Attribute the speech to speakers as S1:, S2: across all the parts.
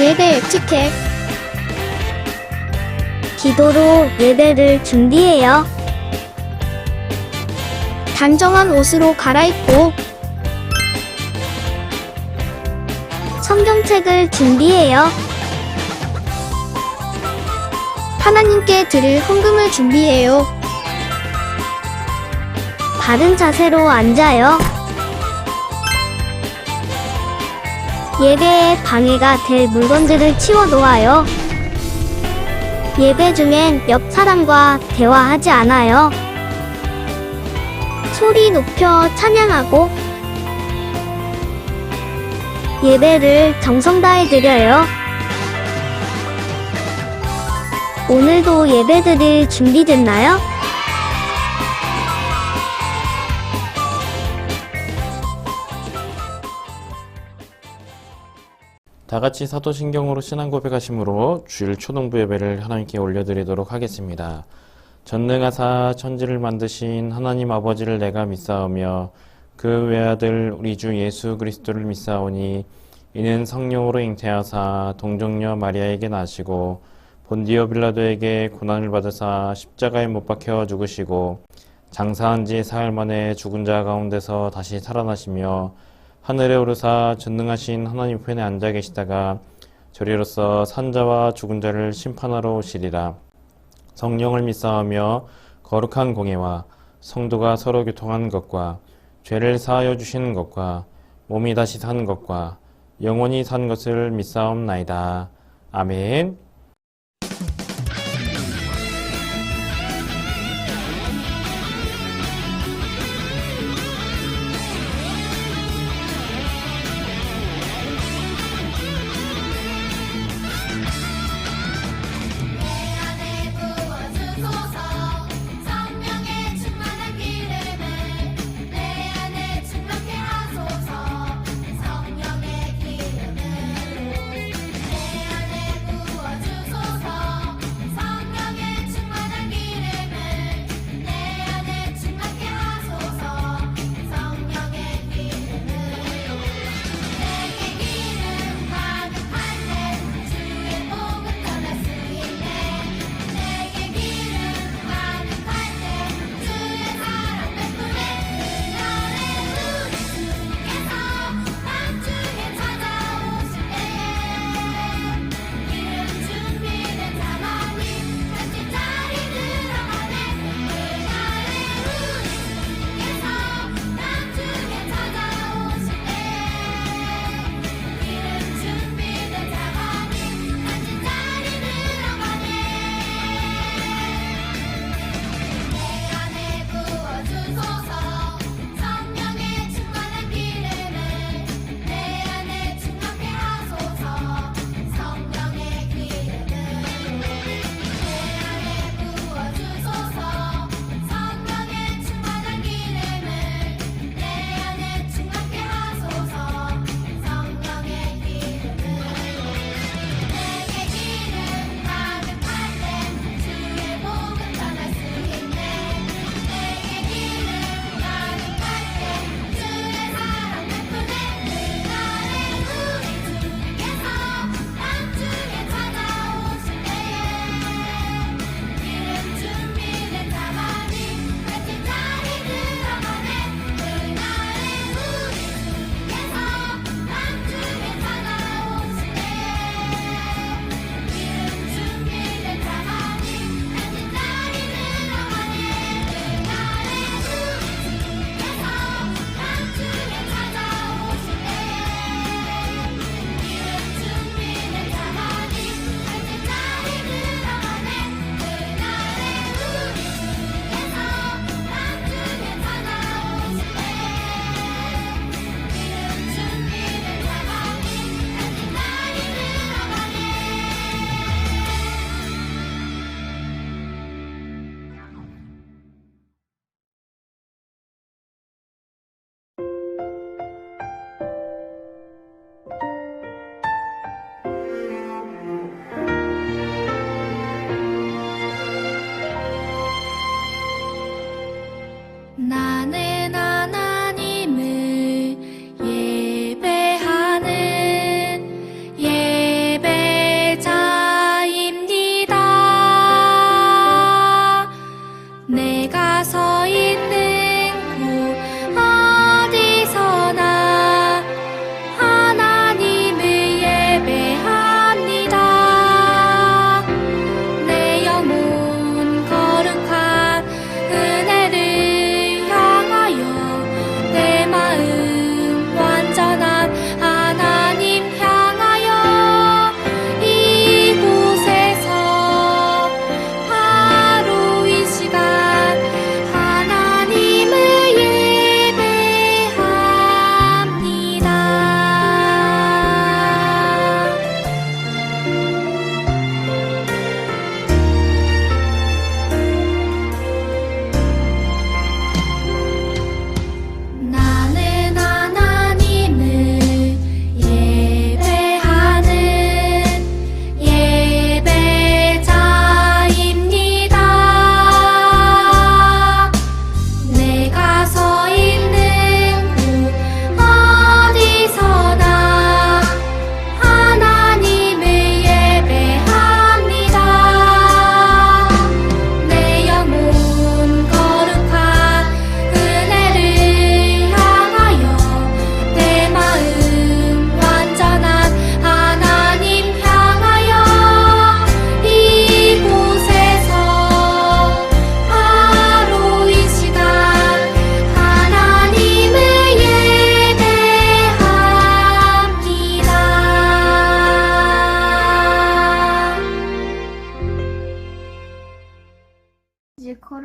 S1: 예배 에티켓.
S2: 기도로 예배를 준비해요.
S1: 단정한 옷으로 갈아입고
S2: 성경책을 준비해요.
S1: 하나님께 드릴 헌금을 준비해요.
S2: 바른 자세로 앉아요. 예배에 방해가 될 물건들을 치워 놓아요. 예배 중엔 옆 사람과 대화하지 않아요. 소리 높여 찬양하고 예배를 정성 다해 드려요. 오늘도 예배드릴 준비됐나요?
S3: 다같이 사도신경으로 신앙 고백하심으로 주일 초등부 예배를 하나님께 올려드리도록 하겠습니다. 전능하사 천지를 만드신 하나님 아버지를 내가 믿사오며 그 외아들 우리 주 예수 그리스도를 믿사오니 이는 성령으로 잉태하사 동정녀 마리아에게 나시고 본디오 빌라도에게 고난을 받으사 십자가에 못 박혀 죽으시고 장사한 지 사흘 만에 죽은 자 가운데서 다시 살아나시며 하늘에 오르사 전능하신 하나님 편에 앉아 계시다가 저리로서 산자와 죽은 자를 심판하러 오시리라. 성령을 믿사오며 거룩한 공예와 성도가 서로 교통하는 것과 죄를 사하여 주시는 것과 몸이 다시 사는 것과 영원히 산 것을 믿사옵나이다. 아멘.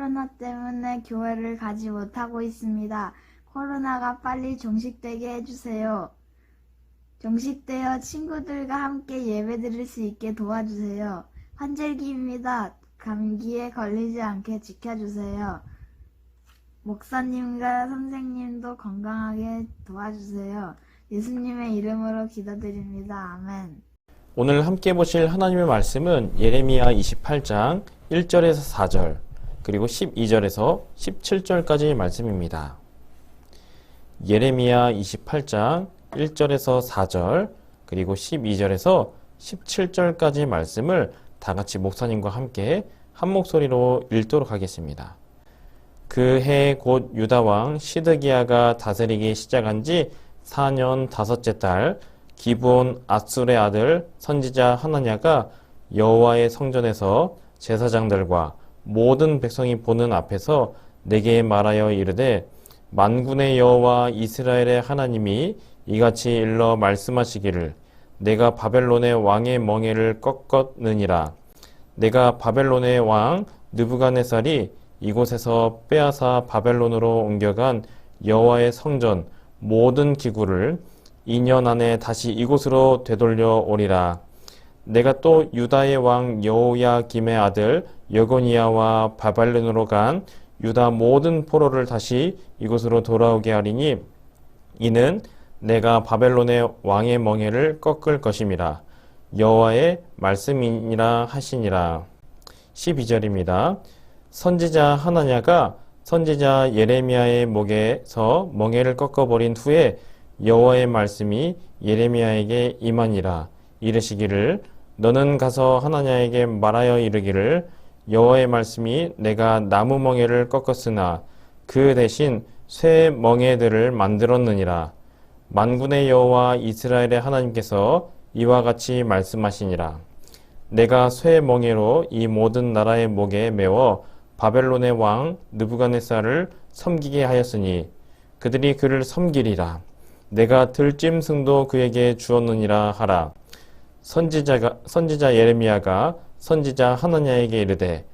S4: 코로나 때문에 교회를 가지 못하고 있습니다. 코로나가 빨리 종식되게 해주세요. 종식되어 친구들과 함께 예배드릴 수 있게 도와주세요. 환절기입니다. 감기에 걸리지 않게 지켜주세요. 목사님과 선생님도 건강하게 도와주세요. 예수님의 이름으로 기도드립니다. 아멘.
S3: 오늘 함께 보실 하나님의 말씀은 예레미야 28장 1절에서 4절, 그리고 12절에서 17절까지의 말씀입니다. 예레미야 28장 1절에서 4절, 그리고 12절에서 17절까지의 말씀을 다 같이 목사님과 함께 한 목소리로 읽도록 하겠습니다. 그 해 곧 유다 왕 시드기야가 다스리기 시작한 지 4년 5째 달, 기브온 아술의 아들 선지자 하나냐가 여호와의 성전에서 제사장들과 모든 백성이 보는 앞에서 내게 말하여 이르되, 만군의 여호와 이스라엘의 하나님이 이같이 일러 말씀하시기를, 내가 바벨론의 왕의 멍에를 꺾었느니라. 내가 바벨론의 왕 느부갓네살이 이곳에서 빼앗아 바벨론으로 옮겨간 여호와의 성전 모든 기구를 2년 안에 다시 이곳으로 되돌려 오리라. 내가 또 유다의 왕 여호야김의 아들 여고니야와 바벨론으로 간 유다 모든 포로를 다시 이곳으로 돌아오게 하리니, 이는 내가 바벨론의 왕의 멍에를 꺾을 것임이라. 여호와의 말씀이니라 하시니라. 12절입니다. 선지자 하나냐가 선지자 예레미야의 목에서 멍에를 꺾어버린 후에 여호와의 말씀이 예레미야에게 임하니라. 이르시기를, 너는 가서 하나냐에게 말하여 이르기를, 여호와의 말씀이 내가 나무 멍에를 꺾었으나 그 대신 쇠 멍에들을 만들었느니라. 만군의 여호와 이스라엘의 하나님께서 이와 같이 말씀하시니라. 내가 쇠 멍에로 이 모든 나라의 목에 메워 바벨론의 왕 느부갓네살을 섬기게 하였으니 그들이 그를 섬기리라. 내가 들짐승도 그에게 주었느니라 하라. 선지자 예레미야가 선지자 하나냐에게 이르되,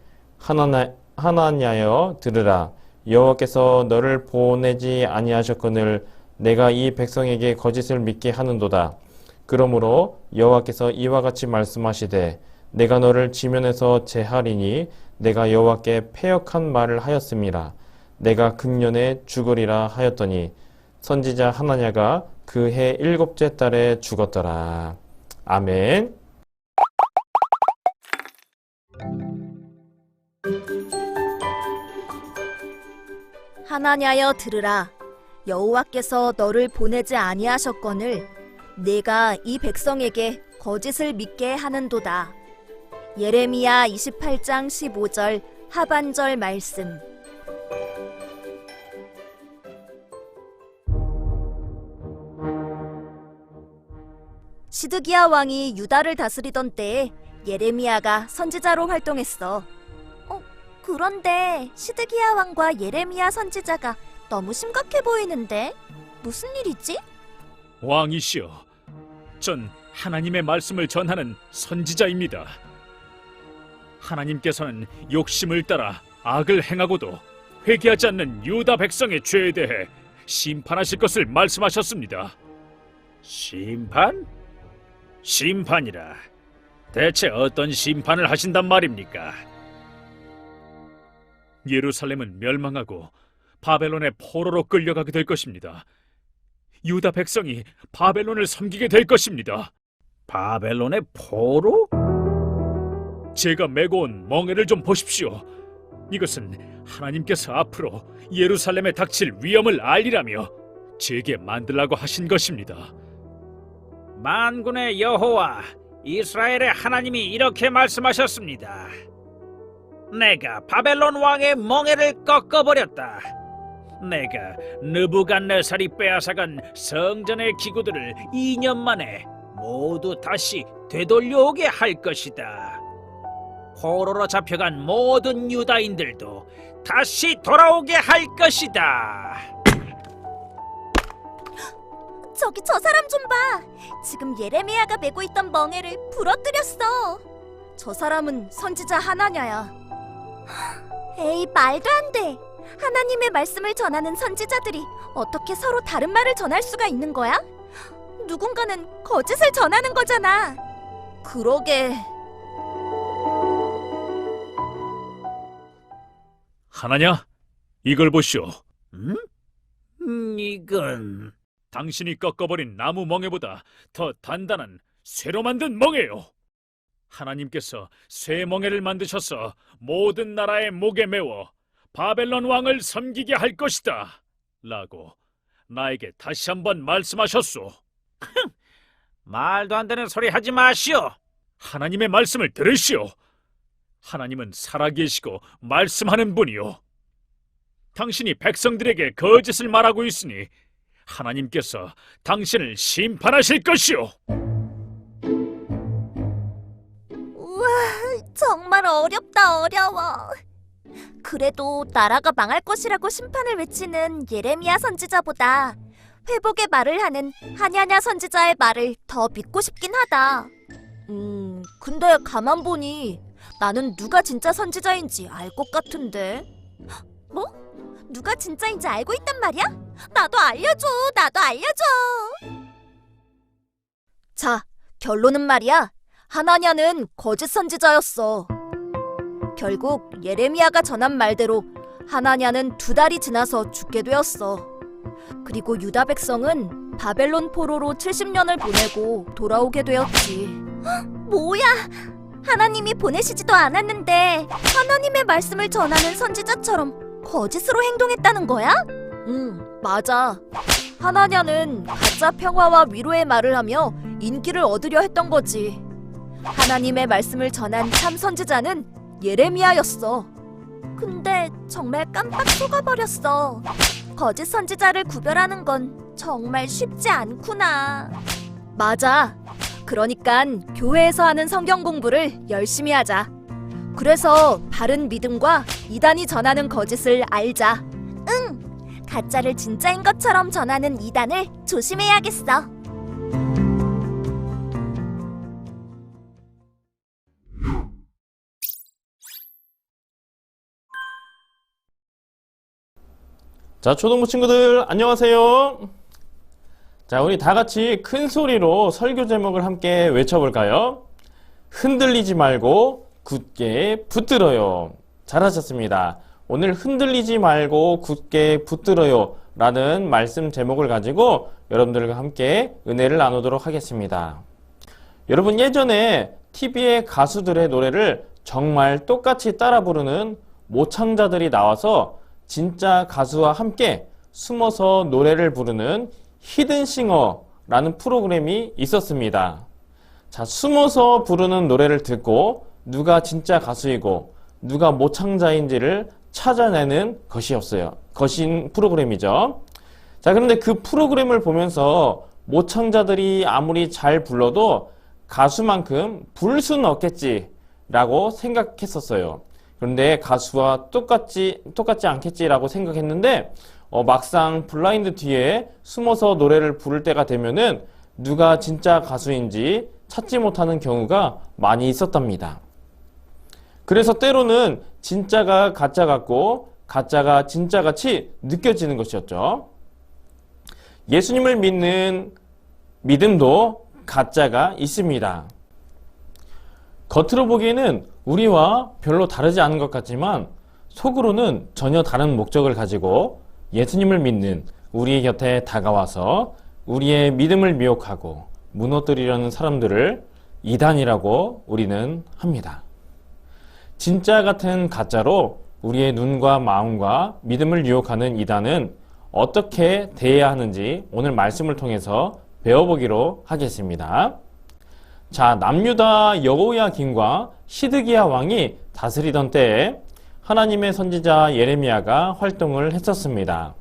S3: 하나냐여 들으라. 여호와께서 너를 보내지 아니하셨거늘 내가 이 백성에게 거짓을 믿게 하는도다. 그러므로 여호와께서 이와 같이 말씀하시되, 내가 너를 지면에서 제하리니 내가 여호와께 패역한 말을 하였음이라. 내가 금년에 죽으리라 하였더니 선지자 하나냐가 그 해 7째 달에 죽었더라. 아멘.
S5: 하나냐여 들으라. 여호와께서 너를 보내지 아니하셨거늘 내가 이 백성에게 거짓을 믿게 하는도다. 예레미야 28장 15절 하반절 말씀. 시드기야 왕이 유다를 다스리던 때에 예레미야가 선지자로 활동했어. 그런데 시드기야 왕과 예레미야 선지자가 너무 심각해 보이는데 무슨 일이지?
S6: 왕이시여, 전 하나님의 말씀을 전하는 선지자입니다. 하나님께서는 욕심을 따라 악을 행하고도 회개하지 않는 유다 백성의 죄에 대해 심판하실 것을 말씀하셨습니다. 심판? 심판이라. 대체 어떤 심판을 하신단 말입니까? 예루살렘은 멸망하고 바벨론의 포로로 끌려가게 될 것입니다. 유다 백성이 바벨론을 섬기게 될 것입니다. 바벨론의 포로? 제가 메고 온 멍에를 좀 보십시오. 이것은 하나님께서 앞으로 예루살렘에 닥칠 위험을 알리라며 제게 만들라고 하신 것입니다. 만군의 여호와 이스라엘의 하나님이 이렇게 말씀하셨습니다. 내가 바벨론 왕의 멍에를 꺾어버렸다. 내가 느부갓네살이 빼앗아간 성전의 기구들을 2년 만에 모두 다시 되돌려오게 할 것이다. 포로로 잡혀간 모든 유다인들도 다시 돌아오게 할 것이다.
S5: 저기 저 사람 좀 봐. 지금 예레미야가 메고 있던 멍에를 부러뜨렸어. 저 사람은 선지자 하나냐야. 에이, 말도 안 돼. 하나님의 말씀을 전하는 선지자들이 어떻게 서로 다른 말을 전할 수가 있는 거야? 누군가는 거짓을 전하는 거잖아. 그러게.
S6: 하나냐, 이걸 보시오. 응? 이건 당신이 꺾어버린 나무 멍에보다 더 단단한 쇠로 만든 멍에요. 하나님께서 쇠 멍에를 만드셔서 모든 나라의 목에 메워 바벨론 왕을 섬기게 할 것이다 라고 나에게 다시 한번 말씀하셨소. 말도 안 되는 소리 하지 마시오. 하나님의 말씀을 들으시오. 하나님은 살아계시고 말씀하는 분이요. 당신이 백성들에게 거짓을 말하고 있으니 하나님께서 당신을 심판하실 것이오.
S5: 우와, 정말 어렵다, 어려워. 그래도 나라가 망할 것이라고 심판을 외치는 예레미야 선지자보다 회복의 말을 하는 하냐냐 선지자의 말을 더 믿고 싶긴 하다. 근데 가만 보니 나는 누가 진짜 선지자인지 알 것 같은데. 뭐? 누가 진짜인지 알고 있단 말이야? 나도 알려줘, 나도 알려줘. 자, 결론은 말이야. 하나냐는 거짓 선지자였어. 결국 예레미야가 전한 말대로 하나냐는 2달이 지나서 죽게 되었어. 그리고 유다 백성은 바벨론 포로로 70년을 보내고 돌아오게 되었지. 뭐야? 하나님이 보내시지도 않았는데 하나님의 말씀을 전하는 선지자처럼 거짓으로 행동했다는 거야? 응, 맞아. 하나냐는 가짜 평화와 위로의 말을 하며 인기를 얻으려 했던 거지. 하나님의 말씀을 전한 참 선지자는 예레미야였어. 근데 정말 깜빡 속아버렸어. 거짓 선지자를 구별하는 건 정말 쉽지 않구나. 맞아. 그러니깐 교회에서 하는 성경 공부를 열심히 하자. 그래서 바른 믿음과 이단이 전하는 거짓을 알자. 응! 가짜를 진짜인 것처럼 전하는 이단을 조심해야겠어.
S3: 자, 초등부 친구들 안녕하세요. 자, 우리 다 같이 큰 소리로 설교 제목을 함께 외쳐볼까요? 흔들리지 말고 굳게 붙들어요. 잘하셨습니다. 오늘 흔들리지 말고 굳게 붙들어요 라는 말씀 제목을 가지고 여러분들과 함께 은혜를 나누도록 하겠습니다. 여러분, 예전에 TV에 가수들의 노래를 정말 똑같이 따라 부르는 모창자들이 나와서 진짜 가수와 함께 숨어서 노래를 부르는 히든싱어라는 프로그램이 있었습니다. 자, 숨어서 부르는 노래를 듣고 누가 진짜 가수이고 누가 모창자인지를 찾아내는 것인 프로그램이죠. 자, 그런데 그 프로그램을 보면서 모창자들이 아무리 잘 불러도 가수만큼 부를 수는 없겠지라고 생각했었어요. 그런데 가수와 똑같지 않겠지라고 생각했는데 막상 블라인드 뒤에 숨어서 노래를 부를 때가 되면은 누가 진짜 가수인지 찾지 못하는 경우가 많이 있었답니다. 그래서 때로는 진짜가 가짜 같고 가짜가 진짜 같이 느껴지는 것이었죠. 예수님을 믿는 믿음도 가짜가 있습니다. 겉으로 보기에는 우리와 별로 다르지 않은 것 같지만 속으로는 전혀 다른 목적을 가지고 예수님을 믿는 우리의 곁에 다가와서 우리의 믿음을 미혹하고 무너뜨리려는 사람들을 이단이라고 우리는 합니다. 진짜 같은 가짜로 우리의 눈과 마음과 믿음을 유혹하는 이단은 어떻게 대해야 하는지 오늘 말씀을 통해서 배워보기로 하겠습니다. 자, 남유다 여호야김과 시드기야 왕이 다스리던 때에 하나님의 선지자 예레미야가 활동을 했었습니다.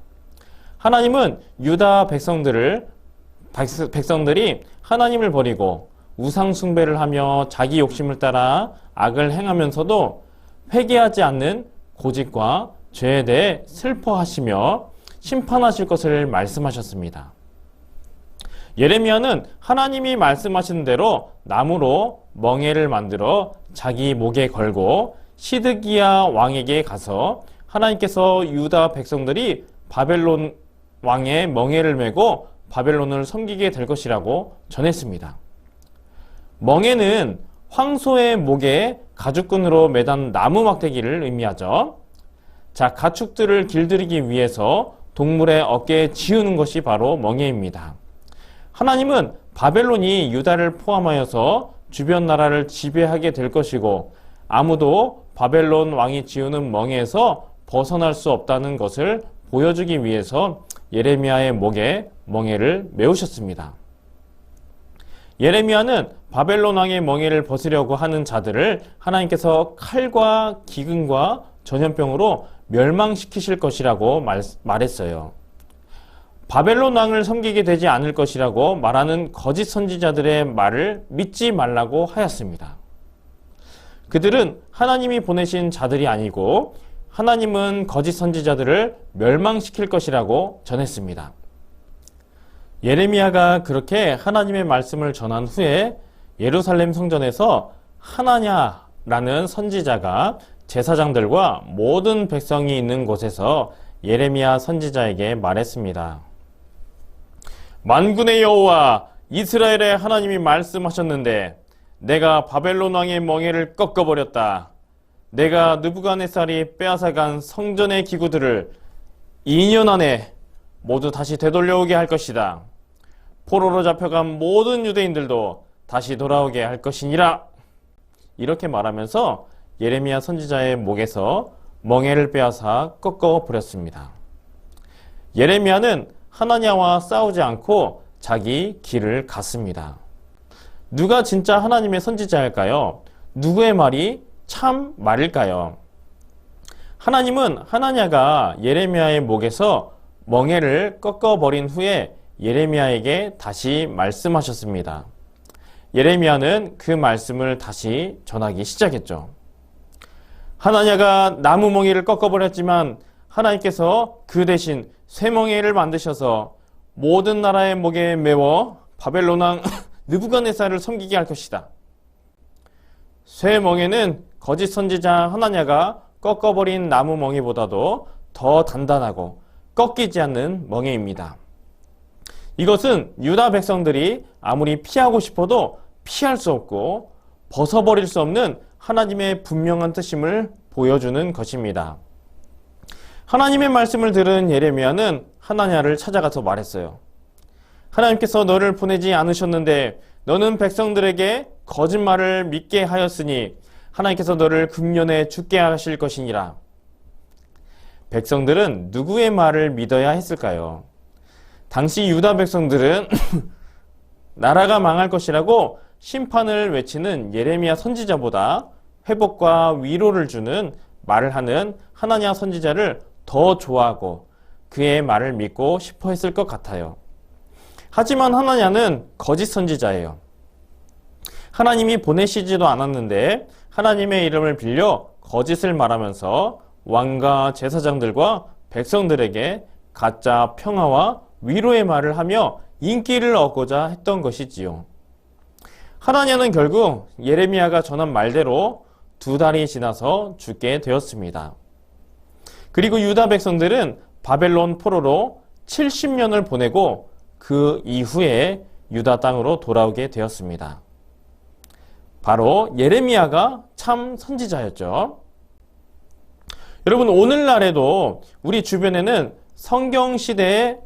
S3: 하나님은 유다 백성들이 하나님을 버리고 우상 숭배를 하며 자기 욕심을 따라 악을 행하면서도 회개하지 않는 고집과 죄에 대해 슬퍼하시며 심판하실 것을 말씀하셨습니다. 예레미야는 하나님이 말씀하신 대로 나무로 멍에를 만들어 자기 목에 걸고 시드기야 왕에게 가서 하나님께서 유다 백성들이 바벨론 왕의 멍에를 메고 바벨론을 섬기게 될 것이라고 전했습니다. 멍에는 황소의 목에 가죽끈으로 매단 나무 막대기를 의미하죠. 자, 가축들을 길들이기 위해서 동물의 어깨에 지우는 것이 바로 멍에입니다. 하나님은 바벨론이 유다를 포함하여서 주변 나라를 지배하게 될 것이고 아무도 바벨론 왕이 지우는 멍에에서 벗어날 수 없다는 것을 보여주기 위해서 예레미야의 목에 멍에를 메우셨습니다. 예레미야는 바벨론 왕의 멍에를 벗으려고 하는 자들을 하나님께서 칼과 기근과 전염병으로 멸망시키실 것이라고 말했어요. 바벨론 왕을 섬기게 되지 않을 것이라고 말하는 거짓 선지자들의 말을 믿지 말라고 하였습니다. 그들은 하나님이 보내신 자들이 아니고 하나님은 거짓 선지자들을 멸망시킬 것이라고 전했습니다. 예레미야가 그렇게 하나님의 말씀을 전한 후에 예루살렘 성전에서 하나냐라는 선지자가 제사장들과 모든 백성이 있는 곳에서 예레미야 선지자에게 말했습니다. 만군의 여호와 이스라엘의 하나님이 말씀하셨는데 내가 바벨론 왕의 멍에를 꺾어버렸다. 내가 느부갓네살이 빼앗아간 성전의 기구들을 2년 안에 모두 다시 되돌려오게 할 것이다. 포로로 잡혀간 모든 유대인들도 다시 돌아오게 할 것이니라. 이렇게 말하면서 예레미야 선지자의 목에서 멍에를 빼앗아 꺾어버렸습니다. 예레미야는 하나냐와 싸우지 않고 자기 길을 갔습니다. 누가 진짜 하나님의 선지자일까요? 누구의 말이 참 말일까요? 하나님은 하나냐가 예레미야의 목에서 멍에를 꺾어버린 후에 예레미야에게 다시 말씀하셨습니다. 예레미야는 그 말씀을 다시 전하기 시작했죠. 하나냐가 나무 멍에를 꺾어버렸지만 하나님께서 그 대신 쇠멍에를 만드셔서 모든 나라의 목에 메워 바벨론 왕 느부갓네살을 섬기게 할 것이다. 쇠멍에는 거짓 선지자 하나냐가 꺾어버린 나무 멍에보다도 더 단단하고 꺾이지 않는 멍에입니다. 이것은 유다 백성들이 아무리 피하고 싶어도 피할 수 없고 벗어버릴 수 없는 하나님의 분명한 뜻임을 보여주는 것입니다. 하나님의 말씀을 들은 예레미야는 하나냐를 찾아가서 말했어요. 하나님께서 너를 보내지 않으셨는데 너는 백성들에게 거짓말을 믿게 하였으니 하나님께서 너를 금년에 죽게 하실 것이니라. 백성들은 누구의 말을 믿어야 했을까요? 당시 유다 백성들은 나라가 망할 것이라고 심판을 외치는 예레미야 선지자보다 회복과 위로를 주는 말을 하는 하나냐 선지자를 더 좋아하고 그의 말을 믿고 싶어 했을 것 같아요. 하지만 하나냐는 거짓 선지자예요. 하나님이 보내시지도 않았는데 하나님의 이름을 빌려 거짓을 말하면서 왕과 제사장들과 백성들에게 가짜 평화와 위로의 말을 하며 인기를 얻고자 했던 것이지요. 하나냐는 결국 예레미야가 전한 말대로 2달이 지나서 죽게 되었습니다. 그리고 유다 백성들은 바벨론 포로로 70년을 보내고 그 이후에 유다 땅으로 돌아오게 되었습니다. 바로 예레미야가 참 선지자였죠. 여러분, 오늘날에도 우리 주변에는 성경 시대의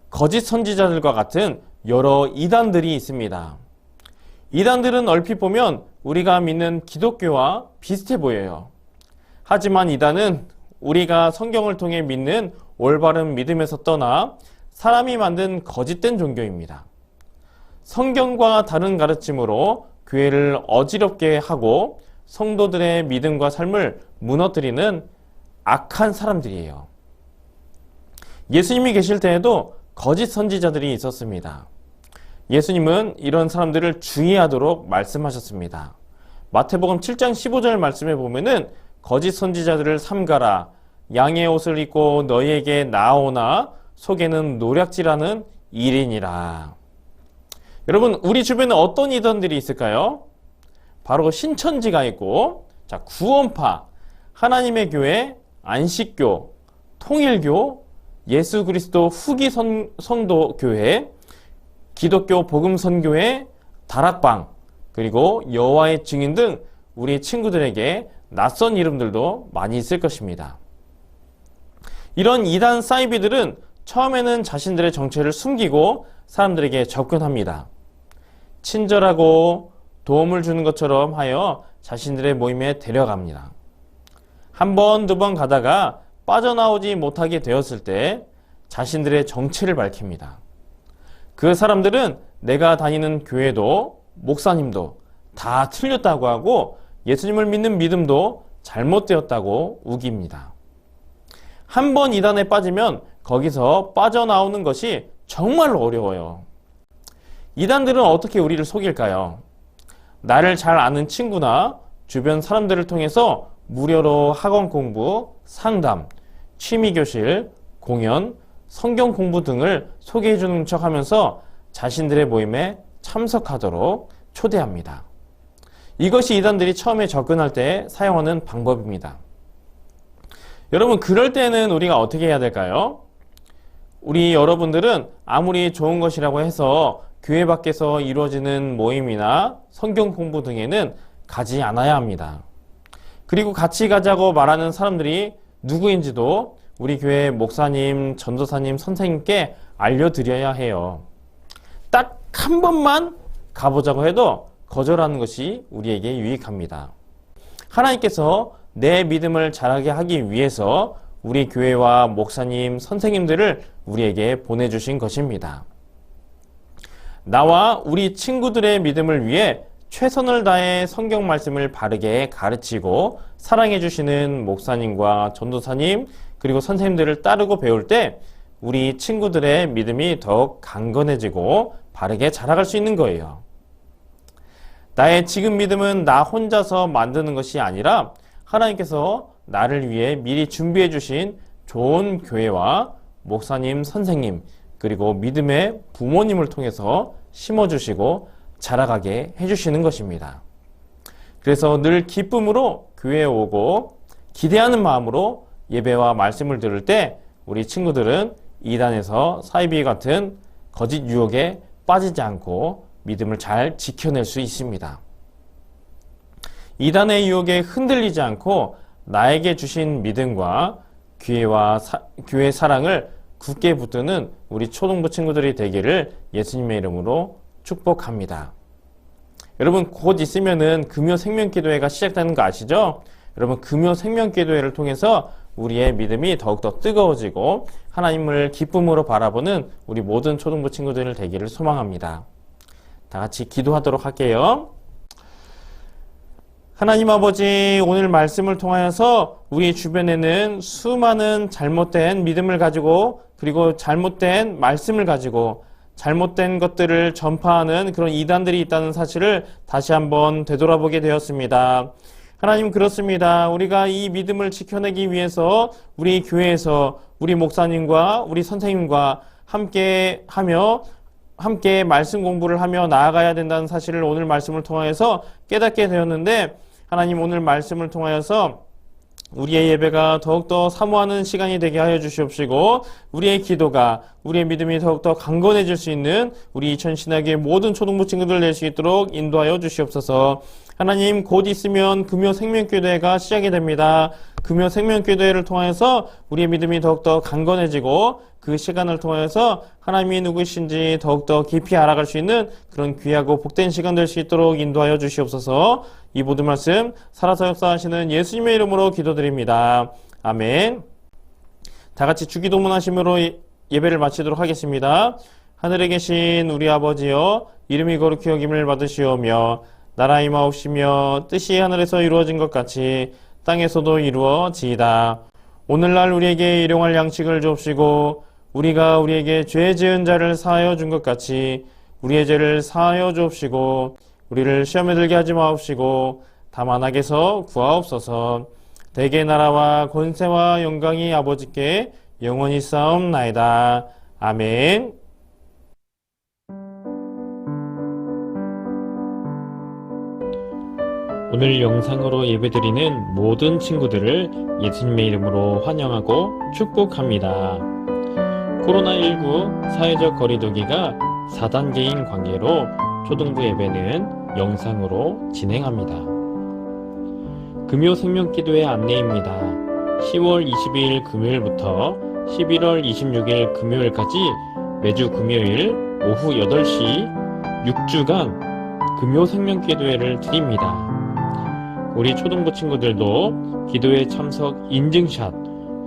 S3: 거짓 선지자들과 같은 여러 이단들이 있습니다. 이단들은 얼핏 보면 우리가 믿는 기독교와 비슷해 보여요. 하지만 이단은 우리가 성경을 통해 믿는 올바른 믿음에서 떠나 사람이 만든 거짓된 종교입니다. 성경과 다른 가르침으로 교회를 어지럽게 하고 성도들의 믿음과 삶을 무너뜨리는 악한 사람들이에요. 예수님이 계실 때에도 거짓 선지자들이 있었습니다. 예수님은 이런 사람들을 주의하도록 말씀하셨습니다. 마태복음 7장 15절 말씀에 보면은 거짓 선지자들을 삼가라. 양의 옷을 입고 너희에게 나오나 속에는 노략질하는 일인이라. 여러분, 우리 주변에 어떤 이단들이 있을까요? 바로 신천지가 있고, 구원파, 하나님의 교회, 안식교, 통일교, 예수 그리스도 후기 성도 교회, 기독교 복음 선교회, 다락방, 그리고 여호와의 증인 등 우리 친구들에게 낯선 이름들도 많이 있을 것입니다. 이런 이단 사이비들은 처음에는 자신들의 정체를 숨기고 사람들에게 접근합니다. 친절하고 도움을 주는 것처럼 하여 자신들의 모임에 데려갑니다. 한 번, 두 번 가다가 빠져나오지 못하게 되었을 때 자신들의 정체를 밝힙니다. 그 사람들은 내가 다니는 교회도 목사님도 다 틀렸다고 하고 예수님을 믿는 믿음도 잘못되었다고 우깁니다. 한 번 이단에 빠지면 거기서 빠져나오는 것이 정말 어려워요. 이단들은 어떻게 우리를 속일까요? 나를 잘 아는 친구나 주변 사람들을 통해서 무료로 학원 공부, 상담, 취미교실, 공연, 성경 공부 등을 소개해 주는 척 하면서 자신들의 모임에 참석하도록 초대합니다. 이것이 이단들이 처음에 접근할 때 사용하는 방법입니다. 여러분, 그럴 때는 우리가 어떻게 해야 될까요? 우리 여러분들은 아무리 좋은 것이라고 해서 교회 밖에서 이루어지는 모임이나 성경 공부 등에는 가지 않아야 합니다. 그리고 같이 가자고 말하는 사람들이 누구인지도 우리 교회 목사님, 전도사님, 선생님께 알려드려야 해요. 딱 한 번만 가보자고 해도 거절하는 것이 우리에게 유익합니다. 하나님께서 내 믿음을 자라게 하기 위해서 우리 교회와 목사님, 선생님들을 우리에게 보내주신 것입니다. 나와 우리 친구들의 믿음을 위해 최선을 다해 성경 말씀을 바르게 가르치고 사랑해 주시는 목사님과 전도사님 그리고 선생님들을 따르고 배울 때 우리 친구들의 믿음이 더욱 강건해지고 바르게 자라갈 수 있는 거예요. 나의 지금 믿음은 나 혼자서 만드는 것이 아니라 하나님께서 나를 위해 미리 준비해 주신 좋은 교회와 목사님, 선생님 그리고 믿음의 부모님을 통해서 심어주시고 자라가게 해주시는 것입니다. 그래서 늘 기쁨으로 교회에 오고 기대하는 마음으로 예배와 말씀을 들을 때 우리 친구들은 이단에서 사이비 같은 거짓 유혹에 빠지지 않고 믿음을 잘 지켜낼 수 있습니다. 이단의 유혹에 흔들리지 않고 나에게 주신 믿음과 교회 사랑을 굳게 붙드는 우리 초등부 친구들이 되기를 예수님의 이름으로 축복합니다. 여러분, 곧 있으면은 금요 생명기도회가 시작되는 거 아시죠? 여러분, 금요 생명기도회를 통해서 우리의 믿음이 더욱더 뜨거워지고 하나님을 기쁨으로 바라보는 우리 모든 초등부 친구들 되기를 소망합니다. 다 같이 기도하도록 할게요. 하나님 아버지, 오늘 말씀을 통하여서 우리 주변에는 수많은 잘못된 믿음을 가지고 그리고 잘못된 말씀을 가지고 잘못된 것들을 전파하는 그런 이단들이 있다는 사실을 다시 한번 되돌아보게 되었습니다. 하나님, 그렇습니다. 우리가 이 믿음을 지켜내기 위해서 우리 교회에서 우리 목사님과 우리 선생님과 함께 말씀 공부를 하며 나아가야 된다는 사실을 오늘 말씀을 통하여서 깨닫게 되었는데, 하나님, 오늘 말씀을 통하여서 우리의 예배가 더욱더 사모하는 시간이 되게 하여 주시옵시고 우리의 기도가 우리의 믿음이 더욱더 강건해질 수 있는 우리 이천신학의 모든 초등부 친구들 될 수 있도록 인도하여 주시옵소서. 하나님, 곧 있으면 금요 생명교대가 시작이 됩니다. 금요 생명교대를 통해서 우리의 믿음이 더욱더 강건해지고 그 시간을 통해서 하나님이 누구신지 더욱더 깊이 알아갈 수 있는 그런 귀하고 복된 시간 될 수 있도록 인도하여 주시옵소서. 이 모든 말씀 살아서 역사하시는 예수님의 이름으로 기도드립니다. 아멘. 다 같이 주기도문 하심으로 예배를 마치도록 하겠습니다. 하늘에 계신 우리 아버지여, 이름이 거룩히 여김을 받으시오며 나라 임하옵시며 뜻이 하늘에서 이루어진 것 같이 땅에서도 이루어지이다. 오늘날 우리에게 일용할 양식을 주옵시고 우리가 우리에게 죄 지은 자를 사하여 준 것 같이 우리의 죄를 사하여 주옵시고 우리를 시험에 들게 하지 마옵시고 다만 악에서 구하옵소서. 대개 나라와 권세와 영광이 아버지께 영원히 싸움나이다. 아멘. 오늘 영상으로 예배드리는 모든 친구들을 예수님의 이름으로 환영하고 축복합니다. 코로나19 사회적 거리두기가 4단계인 관계로 초등부 예배는 영상으로 진행합니다. 금요 생명기도의 안내입니다. 10월 22일 금요일부터 11월 26일 금요일까지 매주 금요일 오후 8시 6주간 금요 생명기도회를 드립니다. 우리 초등부 친구들도 기도회 참석 인증샷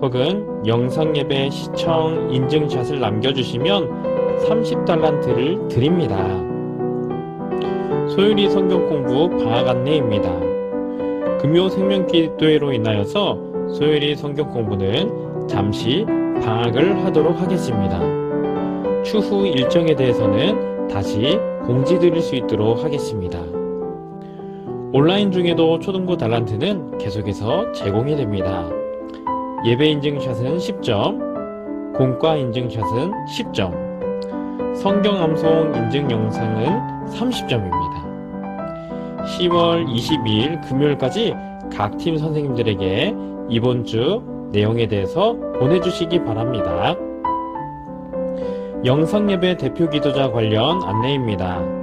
S3: 혹은 영상예배 시청 인증샷을 남겨주시면 30달란트를 드립니다. 소율이 성경공부 방학 안내입니다. 금요 생명기도회로 인하여서 소율이 성경공부는 잠시 방학을 하도록 하겠습니다. 추후 일정에 대해서는 다시 공지 드릴 수 있도록 하겠습니다. 온라인 중에도 초등부 달란트는 계속해서 제공이 됩니다. 예배 인증샷은 10점, 공과 인증샷은 10점, 성경 암송 인증 영상은 30점입니다. 10월 22일 금요일까지 각 팀 선생님들에게 이번 주 내용에 대해서 보내주시기 바랍니다. 영상예배 대표 기도자 관련 안내입니다.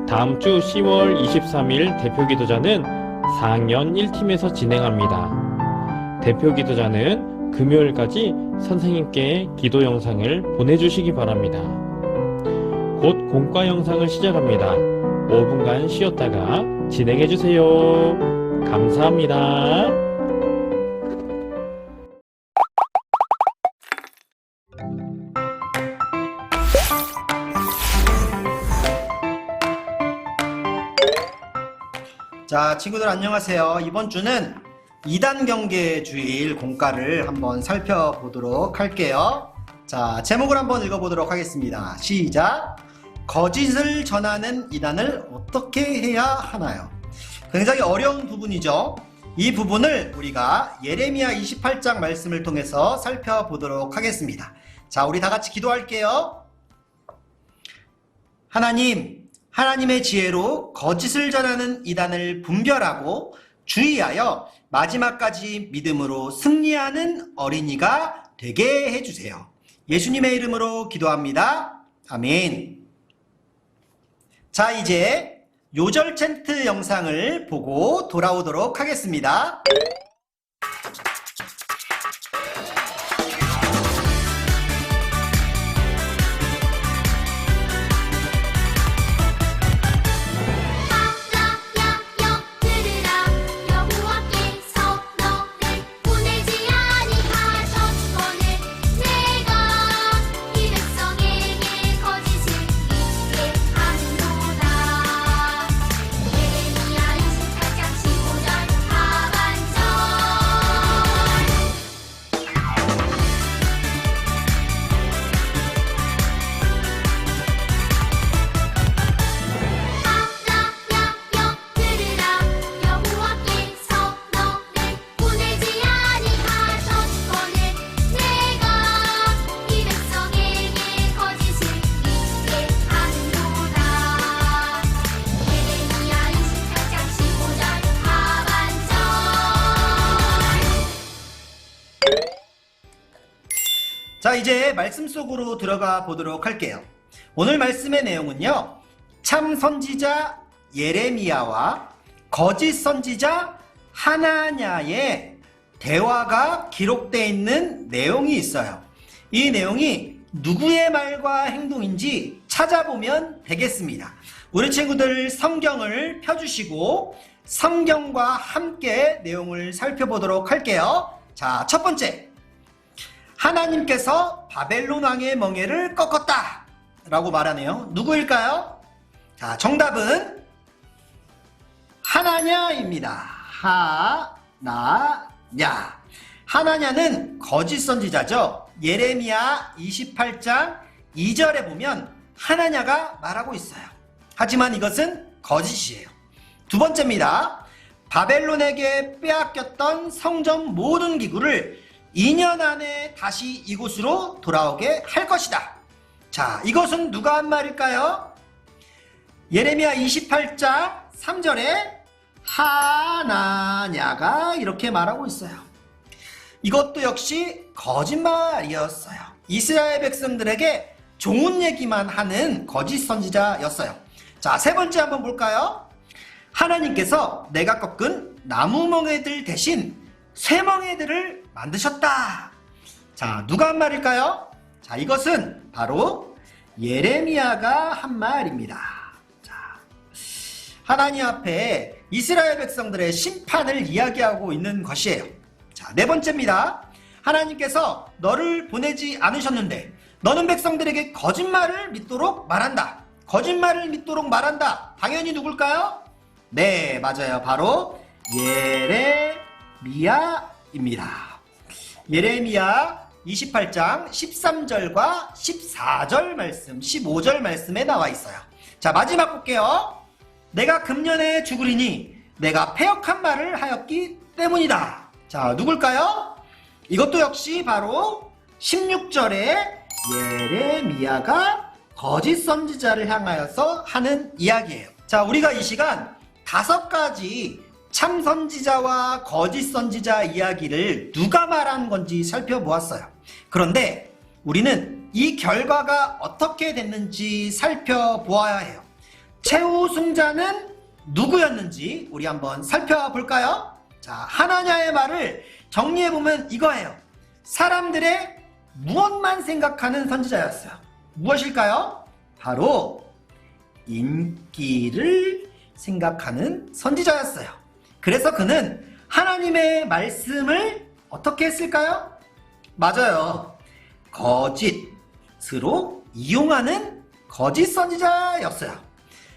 S3: 다음 주 10월 23일 대표 기도자는 4학년 1팀에서 진행합니다. 대표 기도자는 금요일까지 선생님께 기도 영상을 보내주시기 바랍니다. 곧 공과 영상을 시작합니다. 5분간 쉬었다가 진행해주세요. 감사합니다.
S7: 자, 친구들 안녕하세요. 이번 주는 2단 경계 주일 공과를 한번 살펴보도록 할게요. 자, 제목을 한번 읽어보도록 하겠습니다. 시작! 거짓을 전하는 이단을 어떻게 해야 하나요? 굉장히 어려운 부분이죠. 이 부분을 우리가 예레미야 28장 말씀을 통해서 살펴보도록 하겠습니다. 자, 우리 다 같이 기도할게요. 하나님의 지혜로 거짓을 전하는 이단을 분별하고 주의하여 마지막까지 믿음으로 승리하는 어린이가 되게 해주세요. 예수님의 이름으로 기도합니다. 아멘. 자, 이제 요절 챈트 영상을 보고 돌아오도록 하겠습니다. 자, 이제 말씀 속으로 들어가 보도록 할게요. 오늘 말씀의 내용은요, 참 선지자 예레미야와 거짓 선지자 하나냐의 대화가 기록되어 있는 내용이 있어요. 이 내용이 누구의 말과 행동인지 찾아보면 되겠습니다. 우리 친구들 성경을 펴주시고 성경과 함께 내용을 살펴보도록 할게요. 자, 첫 번째, 하나님께서 바벨론 왕의 멍에를 꺾었다 라고 말하네요. 누구일까요? 자, 정답은 하나냐입니다. 하나냐. 하나냐는 거짓 선지자죠. 예레미야 28장 2절에 보면 하나냐가 말하고 있어요. 하지만 이것은 거짓이에요. 두 번째입니다. 바벨론에게 빼앗겼던 성전 모든 기구를 2년 안에 다시 이곳으로 돌아오게 할 것이다. 자, 이것은 누가 한 말일까요? 예레미야 28장 3절에 하나냐가 이렇게 말하고 있어요. 이것도 역시 거짓말이었어요. 이스라엘 백성들에게 좋은 얘기만 하는 거짓 선지자였어요. 자, 세 번째 한번 볼까요? 하나님께서 내가 꺾은 나무 멍에들 대신 쇠 멍에들을 만드셨다. 자, 누가 한 말일까요? 자, 이것은 바로 예레미야가 한 말입니다. 자, 하나님 앞에 이스라엘 백성들의 심판을 이야기하고 있는 것이에요. 자, 네 번째입니다. 하나님께서 너를 보내지 않으셨는데 너는 백성들에게 거짓말을 믿도록 말한다. 거짓말을 믿도록 말한다. 당연히 누굴까요? 네, 맞아요. 바로 예레미야입니다. 예레미야 28장 13절과 14절 말씀, 15절 말씀에 나와 있어요. 자, 마지막 볼게요. 내가 금년에 죽으리니 내가 패역한 말을 하였기 때문이다. 자, 누굴까요? 이것도 역시 바로 16절에 예레미야가 거짓 선지자를 향하여서 하는 이야기예요. 자, 우리가 이 시간 5가지 참 선지자와 거짓 선지자 이야기를 누가 말한 건지 살펴보았어요. 그런데 우리는 이 결과가 어떻게 됐는지 살펴보아야 해요. 최우승자는 누구였는지 우리 한번 살펴볼까요? 자, 하나냐의 말을 정리해보면 이거예요. 사람들의 무엇만 생각하는 선지자였어요. 무엇일까요? 바로 인기를 생각하는 선지자였어요. 그래서 그는 하나님의 말씀을 어떻게 했을까요? 맞아요. 거짓으로 이용하는 거짓 선지자였어요.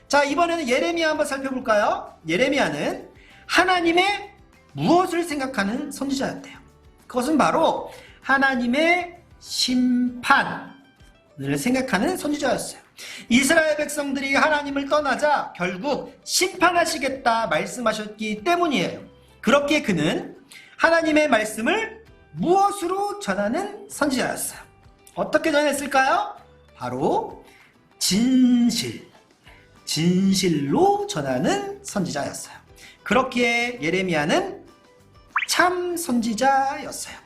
S7: 자, 이번에는 예레미야 한번 살펴볼까요? 예레미야는 하나님의 무엇을 생각하는 선지자였대요. 그것은 바로 하나님의 심판을 생각하는 선지자였어요. 이스라엘 백성들이 하나님을 떠나자 결국 심판하시겠다 말씀하셨기 때문이에요. 그렇기에 그는 하나님의 말씀을 무엇으로 전하는 선지자였어요. 어떻게 전했을까요? 바로 진실로 전하는 선지자였어요. 그렇기에 예레미야는 참 선지자였어요.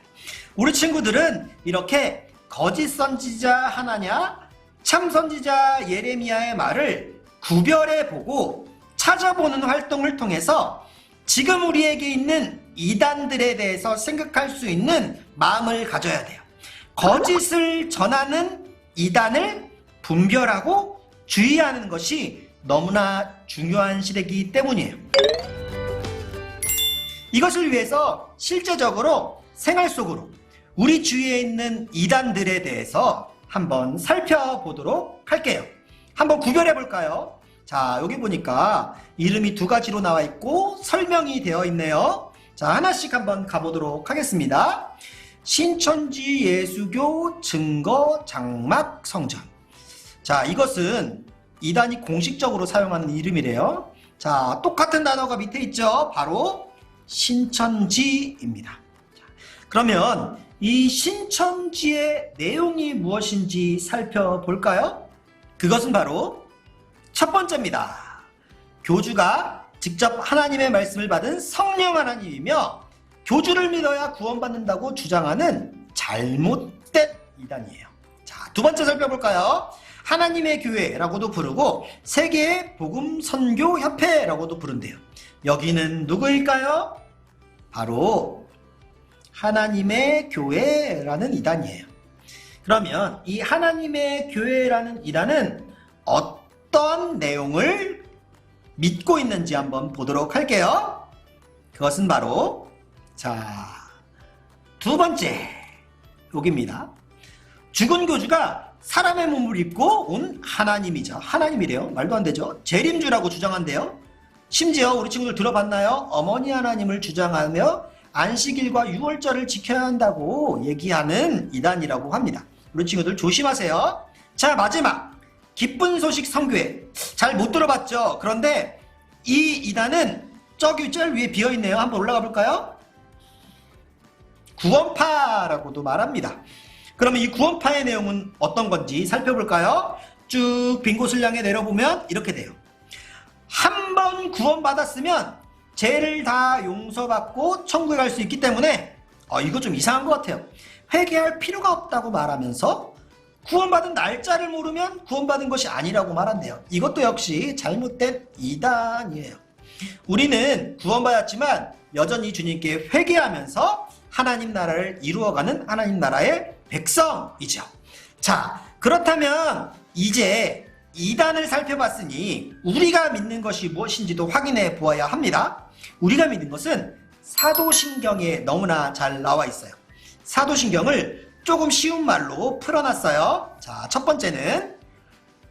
S7: 우리 친구들은 이렇게 거짓 선지자 하나냐, 참 선지자 예레미야의 말을 구별해 보고 찾아보는 활동을 통해서 지금 우리에게 있는 이단들에 대해서 생각할 수 있는 마음을 가져야 돼요. 거짓을 전하는 이단을 분별하고 주의하는 것이 너무나 중요한 시대이기 때문이에요. 이것을 위해서 실제적으로 생활 속으로 우리 주위에 있는 이단들에 대해서 한번 살펴보도록 할게요. 한번 구별해 볼까요? 자, 여기 보니까 이름이 2가지로 나와 있고 설명이 되어 있네요. 자, 하나씩 한번 가보도록 하겠습니다. 신천지 예수교 증거 장막 성전. 자, 이것은 이단이 공식적으로 사용하는 이름이래요. 자, 똑같은 단어가 밑에 있죠. 바로 신천지입니다. 자, 그러면 이 신천지의 내용이 무엇인지 살펴볼까요? 그것은 바로 첫 번째입니다. 교주가 직접 하나님의 말씀을 받은 성령 하나님이며 교주를 믿어야 구원받는다고 주장하는 잘못된 이단이에요. 자, 두 번째 살펴볼까요? 하나님의 교회라고도 부르고 세계의 복음 선교 협회라고도 부른대요. 여기는 누구일까요? 바로 하나님의 교회라는 이단이에요. 그러면 이 하나님의 교회라는 이단은 어떤 내용을 믿고 있는지 한번 보도록 할게요. 그것은 바로 두 번째 여기입니다. 죽은 교주가 사람의 몸을 입고 온 하나님이죠. 하나님이래요. 말도 안 되죠. 재림주라고 주장한대요. 심지어 우리 친구들 들어봤나요? 어머니 하나님을 주장하며 안식일과 유월절을 지켜야 한다고 얘기하는 이단이라고 합니다. 우리 친구들 조심하세요. 자, 마지막 기쁜 소식 선교회. 잘 못 들어봤죠? 그런데 이 이단은 저기 제일 위에 비어있네요. 한번 올라가 볼까요? 구원파라고도 말합니다. 그러면 이 구원파의 내용은 어떤 건지 살펴볼까요? 쭉 빈 곳을 향해 내려보면 이렇게 돼요. 한 번 구원받았으면 죄를 다 용서받고 천국에 갈 수 있기 때문에 이거 좀 이상한 것 같아요. 회개할 필요가 없다고 말하면서 구원받은 날짜를 모르면 구원받은 것이 아니라고 말한대요. 이것도 역시 잘못된 이단이에요. 우리는 구원받았지만 여전히 주님께 회개하면서 하나님 나라를 이루어가는 하나님 나라의 백성이죠. 자, 그렇다면 이제 이단을 살펴봤으니 우리가 믿는 것이 무엇인지도 확인해 보아야 합니다. 우리가 믿는 것은 사도신경에 너무나 잘 나와 있어요. 사도신경을 조금 쉬운 말로 풀어놨어요. 자, 첫 번째는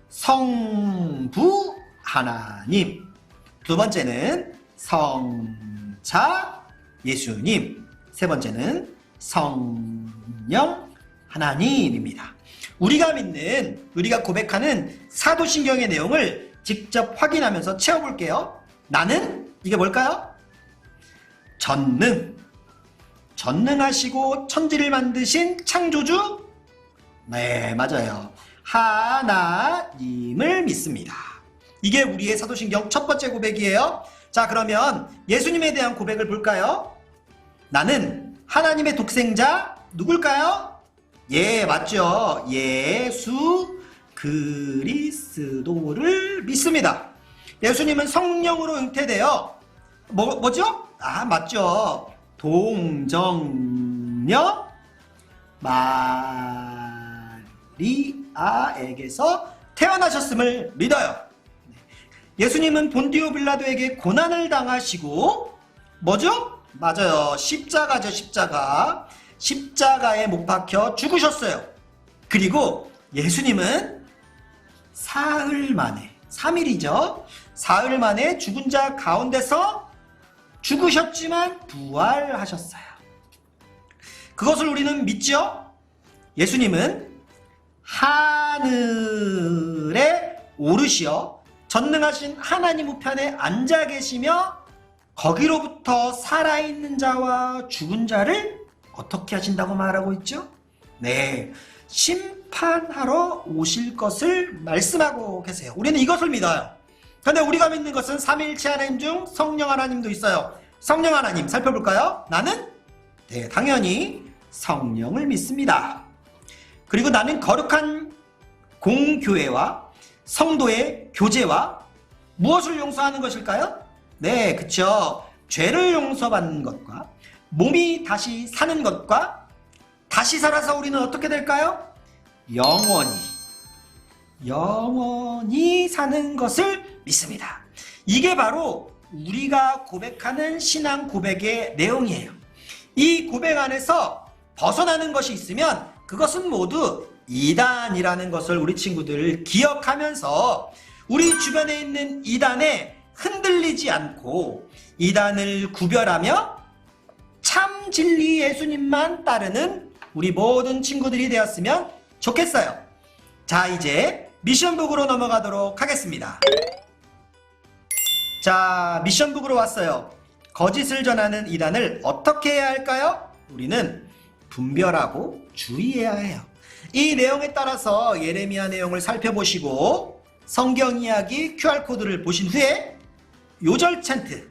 S7: 성부 하나님, 두 번째는 성자 예수님, 세 번째는 성령 하나님입니다. 우리가 믿는, 우리가 고백하는 사도신경의 내용을 직접 확인하면서 채워볼게요. 나는, 이게 뭘까요? 전능하시고 천지를 만드신 창조주? 네, 맞아요. 하나님을 믿습니다. 이게 우리의 사도신경 첫 번째 고백이에요. 자, 그러면 예수님에 대한 고백을 볼까요? 나는 하나님의 독생자 누굴까요? 예, 맞죠. 예수 그리스도를 믿습니다. 예수님은 성령으로 잉태되어 뭐죠? 아, 맞죠. 동정녀 마리아에게서 태어나셨음을 믿어요. 예수님은 본디오 빌라도에게 고난을 당하시고 뭐죠? 맞아요. 십자가죠, 십자가. 십자가에 못 박혀 죽으셨어요. 그리고 예수님은 사흘 만에, 3일이죠. 사흘 만에 죽은 자 가운데서 죽으셨지만 부활하셨어요. 그것을 우리는 믿죠? 예수님은 하늘에 오르시어 전능하신 하나님 우편에 앉아 계시며 거기로부터 살아있는 자와 죽은 자를 어떻게 하신다고 말하고 있죠? 네, 심판하러 오실 것을 말씀하고 계세요. 우리는 이것을 믿어요. 그런데 우리가 믿는 것은 삼위일체 하나님 중 성령 하나님도 있어요. 성령 하나님 살펴볼까요? 나는 네, 당연히 성령을 믿습니다. 그리고 나는 거룩한 공교회와 성도의 교제와 무엇을 용서하는 것일까요? 네, 그쵸. 죄를 용서받는 것과 몸이 다시 사는 것과 다시 살아서 우리는 어떻게 될까요? 영원히 사는 것을 믿습니다. 이게 바로 우리가 고백하는 신앙 고백의 내용이에요. 이 고백 안에서 벗어나는 것이 있으면 그것은 모두 이단이라는 것을 우리 친구들 기억하면서 우리 주변에 있는 이단에 흔들리지 않고 이단을 구별하며 참 진리 예수님만 따르는 우리 모든 친구들이 되었으면 좋겠어요. 자, 이제 미션북으로 넘어가도록 하겠습니다. 자, 미션북으로 왔어요. 거짓을 전하는 이단을 어떻게 해야 할까요? 우리는 분별하고 주의해야 해요. 이 내용에 따라서 예레미야 내용을 살펴보시고 성경 이야기 QR코드를 보신 후에 요절 챈트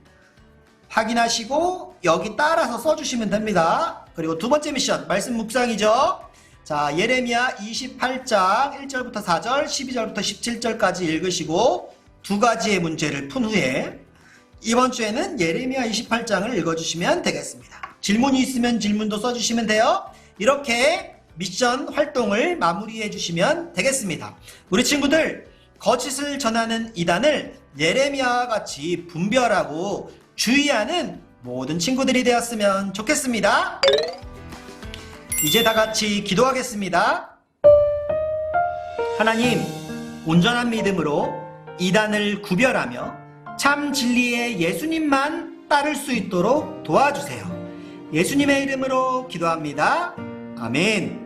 S7: 확인하시고 여기 따라서 써주시면 됩니다. 그리고 두 번째 미션 말씀 묵상이죠. 자, 예레미야 28장 1절부터 4절 12절부터 17절까지 읽으시고 두 가지의 문제를 푼 후에 이번 주에는 예레미야 28장을 읽어주시면 되겠습니다. 질문이 있으면 질문도 써주시면 돼요. 이렇게 미션 활동을 마무리해 주시면 되겠습니다. 우리 친구들 거짓을 전하는 이단을 예레미야와 같이 분별하고 주의하는 모든 친구들이 되었으면 좋겠습니다. 이제 다 같이 기도하겠습니다. 하나님, 온전한 믿음으로 이단을 구별하며 참 진리의 예수님만 따를 수 있도록 도와주세요. 예수님의 이름으로 기도합니다. 아멘.